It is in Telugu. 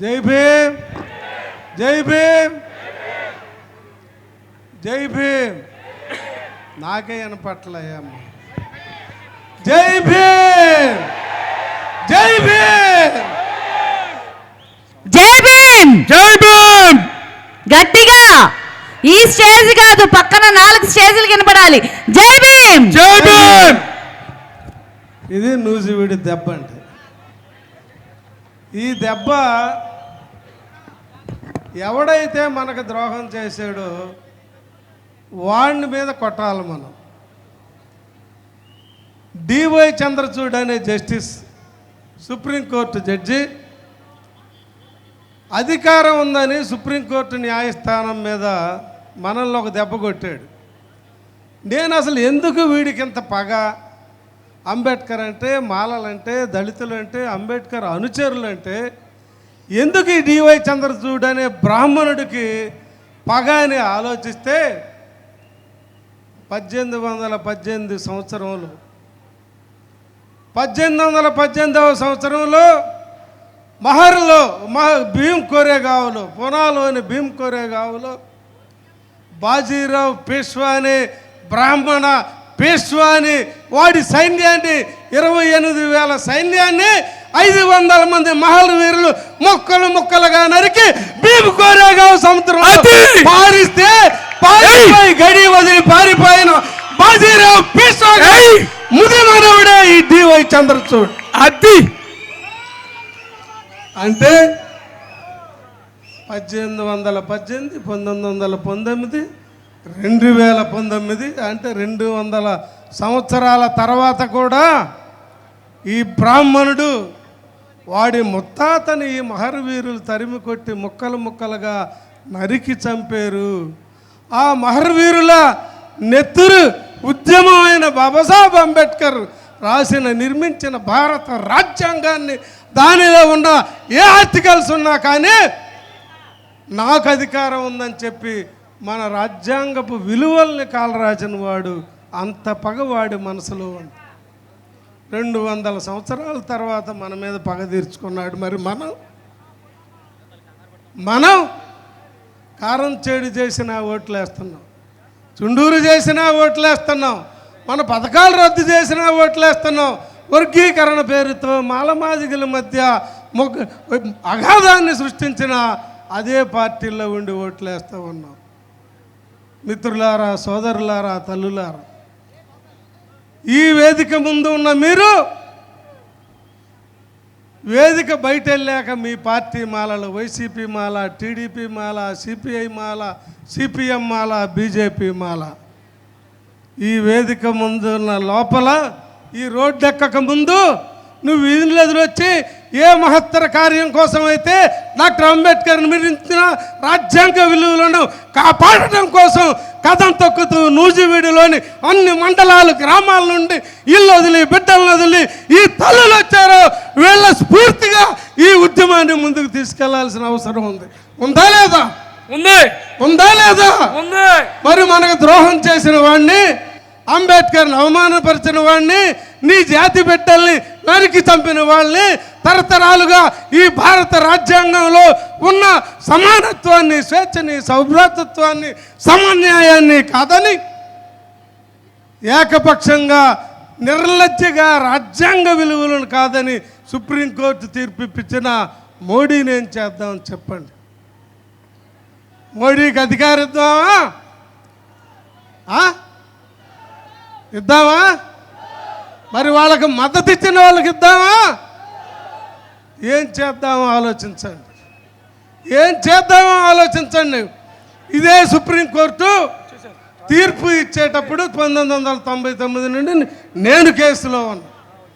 జై భీమ్, జై భీమ్, జై భీమ్. నాకే వినపట్లయ్యమ్మ. జై భీమ్, జై భీమ్, జై భీమ్, జై భీమ్. గట్టిగా ఈ స్టేజ్ కాదు, పక్కన 4 స్టేజ్లు కనపడాలి. జై భీమ్, జై భీమ్. ఇది నూజివీడి దెబ్బ అంటే. ఈ దెబ్బ ఎవడైతే మనకు ద్రోహం చేశాడో వాడిని మీద కొట్టాలి మనం. డివై చంద్రచూడ్ అనే జస్టిస్, సుప్రీంకోర్టు జడ్జి, అధికారం ఉందని సుప్రీంకోర్టు న్యాయస్థానం మీద మనల్ని ఒక దెబ్బ కొట్టాడు. నేను అసలు ఎందుకు వీడికి ఇంత పగ? అంబేద్కర్ అంటే, మాలలంటే, దళితులంటే, అంబేద్కర్ అనుచరులంటే ఎందుకు ఈ డివై చంద్రచూడ్ అనే బ్రాహ్మణుడికి పగ అని ఆలోచిస్తే 1818 సంవత్సరంలో 1818వ సంవత్సరంలో మహర్లో భీమ్ కోరేగావ్లో, పూనాలోని భీమ్ కోరేగావ్లో బాజీరావు పేష్వా అనే బ్రాహ్మణ పేష్వాని వాడి సైన్యాన్ని 28,000 సైన్యాన్ని 500 మంది మహల్ వీరులు ముక్కలు ముక్కలుగా నరికి భీమ్ కోరేగావ్ సముద్రం పారిస్తే పారిపోయి గడి వదిలి పారిపోయిన బాజీరావు పేష్వా ముదిమనవుడే ఈ డివై చంద్రచూడ్. అది అంటే 1818, 1919, 2019 అంటే 200 సంవత్సరాల తర్వాత కూడా ఈ బ్రాహ్మణుడు వాడి ముత్తాతని ఈ మహర్వీరులు తరిమి కొట్టి ముక్కలు ముక్కలుగా నరికి చంపారు. ఆ మహర్వీరుల నెత్తురు ఉద్యమమైన బాబాసాహెబ్ అంబేద్కర్ నిర్మించిన భారత రాజ్యాంగాన్ని, దానిలో ఉన్న ఏ ఆర్టికల్స్ ఉన్నా కానీ నాకు అధికారం ఉందని చెప్పి మన రాజ్యాంగపు విలువల్ని కాలరాసిన వాడు, అంత పగవాడి మనసులో ఉంది. 200 సంవత్సరాల తర్వాత మన మీద పగ తీర్చుకున్నాడు. మరి మనం కారం చేడు చేసినా ఓట్లేస్తున్నాం, చుండూరు చేసినా ఓట్లేస్తున్నాం, మన పథకాలు రద్దు చేసినా ఓట్లేస్తున్నాం, వర్గీకరణ పేరుతో మాలమాదిగల మధ్య అగాధాన్ని సృష్టించిన అదే పార్టీల్లో ఉండి ఓట్లేస్తూ ఉన్నాం. మిత్రులారా, సోదరులారా, తల్లులారా, ఈ వేదిక ముందు ఉన్న మీరు వేదిక బయట వెళ్ళాక మీ పార్టీ మాలలు, వైసీపీ మాల, టీడీపీ మాల, సిపిఐ మాల, సిపిఎం మాల, బీజేపీ మాల, ఈ వేదిక ముందు ఉన్న లోపల ఈ రోడ్డు ఎక్కక ముందు నువ్వు వీధులు ఎదురొచ్చి ఏ మహత్తర కార్యం కోసం అయితే డాక్టర్ అంబేద్కర్ నిర్మించిన రాజ్యాంగ విలువలను కాపాడటం కోసం కథం తొక్కుతూ నూజివీడిలోని అన్ని మండలాలు, గ్రామాల నుండి ఇల్లు వదిలి, బిడ్డలను వదిలి ఈ తల్లులు వచ్చారో వీళ్ళ స్ఫూర్తిగా ఈ ఉద్యమాన్ని ముందుకు తీసుకెళ్లాల్సిన అవసరం ఉంది. ఉందా లేదా? ఉంది. ఉందా లేదా? ఉంది. మరి మనకు ద్రోహం చేసిన వాడిని, అంబేద్కర్ని అవమానపరిచిన వాడిని, నీ జాతి బిడ్డల్ని నరికి చంపిన వాళ్ళని, తరతరాలుగా ఈ భారత రాజ్యాంగంలో ఉన్న సమానత్వాన్ని, స్వేచ్ఛని, సౌభ్రాతృత్వాన్ని, సమన్యాయాన్ని కాదని ఏకపక్షంగా నిర్లజ్జగా రాజ్యాంగ విలువలను కాదని సుప్రీంకోర్టు తీర్పు ఇప్పించిన మోడీని ఏం చేద్దాం చెప్పండి? మోడీకి అధికారం ఇద్దామా? ఇద్దామా? మరి వాళ్ళకి మద్దతు ఇచ్చిన వాళ్ళకి ఇద్దామా? ఏం చేద్దామో ఆలోచించండి, ఏం చేద్దామో ఆలోచించండి. ఇదే సుప్రీంకోర్టు తీర్పు ఇచ్చేటప్పుడు 1999 నుండి నేను కేసులో ఉన్నా.